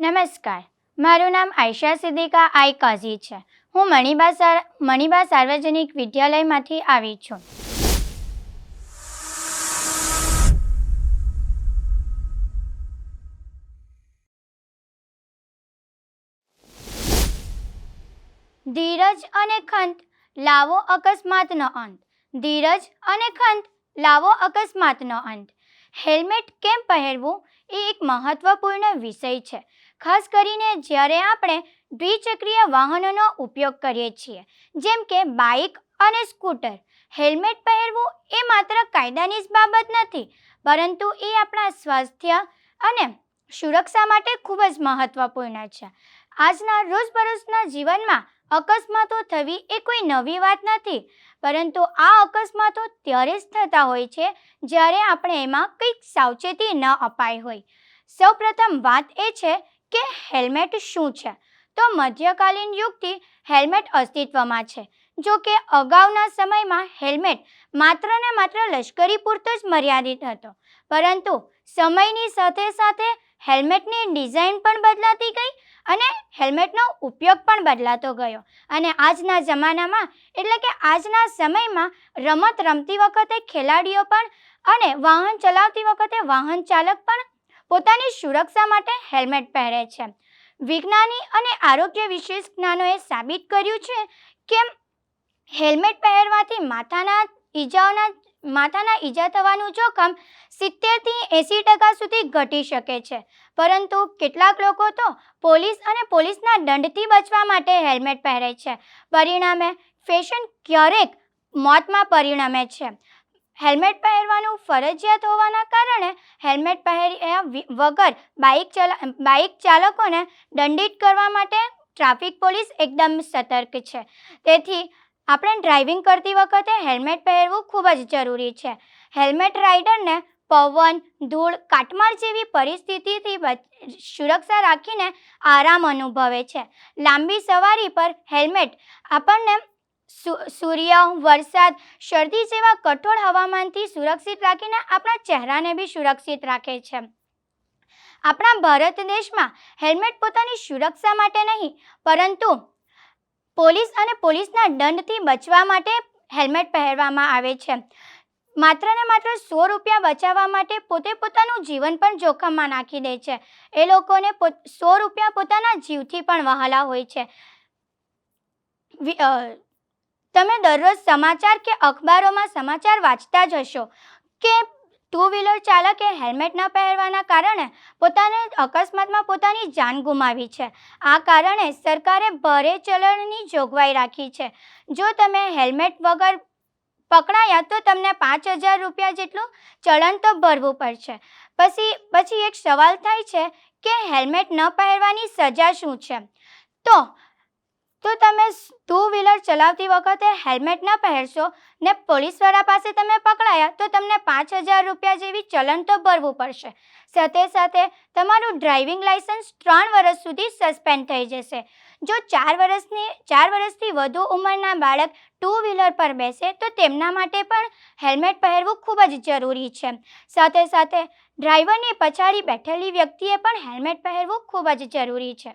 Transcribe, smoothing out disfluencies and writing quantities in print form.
નમસ્કાર, મારું નામ આયશા સિદ્દીકા આઈ કાઝી છે. હું મણિબા સાર્વજનિક વિદ્યાલયમાંથી આવી છું. ધીરજ અને ખંત લાવો અકસ્માતનો અંત. ધીરજ અને ખંત લાવો અકસ્માતનો અંત. હેલ્મેટ કેમ પહેરવું એ એક મહત્વપૂર્ણ વિષય છે, ખાસ કરીને જ્યારે આપણે દ્વિચક્રીય વાહનોનો ઉપયોગ કરીએ છીએ, જેમ કે બાઇક અને સ્કૂટર. હેલ્મેટ પહેરવું એ માત્ર કાયદાની જ બાબત નથી, પરંતુ એ આપણા સ્વાસ્થ્ય અને સુરક્ષા માટે ખૂબ જ મહત્વપૂર્ણ છે. આજના રોજબરોજના જીવનમાં અકસ્માતો થવી એ કોઈ નવી વાત નથી, પરંતુ આ અકસ્માતો ત્યારે જ થતા હોય છે જ્યારે આપણે એમાં કંઈક સાવચેતી ન અપાઈ હોય. સૌપ્રથમ વાત એ છે કે હેલ્મેટ શું છે. તો મધ્યકાલીન યુગથી હેલ્મેટ અસ્તિત્વમાં છે. જો કે અગાઉના સમયમાં હેલ્મેટ માત્ર ને માત્ર લશ્કરી પૂરતો જ મર્યાદિત હતો, પરંતુ સમયની સાથે સાથે હેલ્મેટની ડિઝાઇન પણ બદલાતી ગઈ અને હેલ્મેટનો ઉપયોગ પણ બદલાતો ગયો. અને આજના જમાનામાં એટલે કે આજના સમયમાં રમત રમતી વખતે ખેલાડીઓ પણ અને વાહન ચલાવતી વખતે વાહન ચાલક પણ પોતાની સુરક્ષા માટે હેલ્મેટ પહેરે છે. વિજ્ઞાની અને આરોગ્ય વિશેષજ્ઞાનોએ સાબિત કર્યું છે કે હેલ્મેટ પહેરવાથી માથાના ઈજા થવાનું જોખમ 70-80% સુધી ઘટી શકે છે. પરંતુ કેટલાક લોકો તો પોલીસ અને પોલીસના દંડથી બચવા માટે હેલ્મેટ પહેરે છે. પરિણામે ફેશન ક્યારેક મોતમાં પરિણમે છે. હેલ્મેટ પહેરવાનું ફરજિયાત હોવાના કારણે હેલ્મેટ પહેર્યા વગર બાઇક ચાલકોને દંડિત કરવા માટે ટ્રાફિક પોલીસ એકદમ સતર્ક છે. તેથી આપણે ડ્રાઇવિંગ કરતી વખતે હેલ્મેટ પહેરવું ખૂબ જ જરૂરી છે. હેલ્મેટ રાઇડરને પવન, ધૂળ, કાટમાળ જેવી પરિસ્થિતિથી સુરક્ષા રાખીને આરામ અનુભવે છે. લાંબી સવારી પર હેલ્મેટ આપણને સૂર્ય, વરસાદ, શરદી જેવા કઠોર હવામાનથી સુરક્ષિત રાખીને આપણા ચહેરાને બી સુરક્ષિત રાખે છે. આપણા ભારત દેશમાં હેલ્મેટ પોતાની સુરક્ષા માટે નહીં, પરંતુ પોલીસ અને પોલીસના દંડથી બચવા માટે હેલ્મેટ પહેરવામાં આવે છે. માત્ર ને માત્ર 100 રૂપિયા બચાવવા માટે પોતે પોતાનું જીવન પણ જોખમમાં નાખી દે છે. એ લોકોને 100 રૂપિયા પોતાના જીવથી પણ વહાલા હોય છે. તમે દરરોજ સમાચાર કે અખબારોમાં સમાચાર વાંચતા જ હશો કે ટુ વ્હીલર ચાલકે હેલ્મેટ ન પહેરવાના કારણે અકસ્માતમાં પોતાની જાન ગુમાવી છે. આ કારણે સરકારે ભારે ચલણની જોગવાઈ રાખી છે. જો તમે હેલ્મેટ વગર પકડાયા તો તમને 5,000 રૂપિયા જેટલું ચલણ તો ભરવું પડશે. પછી એક સવાલ થાય છે કે હેલ્મેટ ન પહેરવાની સજા શું છે? તો તમે ટુ વ્હીલર ચલાવતી વખતે હેલ્મેટ ન પહેરશો ને પોલીસવાળા પાસે તમે પકડાયા તો તમને 5,000 રૂપિયા જેવી ચલણ તો ભરવું પડશે. સાથે સાથે તમારું ડ્રાઇવિંગ લાયસન્સ 3 વર્ષ સુધી સસ્પેન્ડ થઈ જશે. જો 4 વર્ષથી વધુ ઉંમરના બાળક ટુ વ્હીલર પર બેસે તો તેમના માટે પણ હેલ્મેટ પહેરવું ખૂબ જ જરૂરી છે. સાથે સાથે ડ્રાઈવરની પછાડી બેઠેલી વ્યક્તિએ પણ હેલ્મેટ પહેરવું ખૂબ જ જરૂરી છે.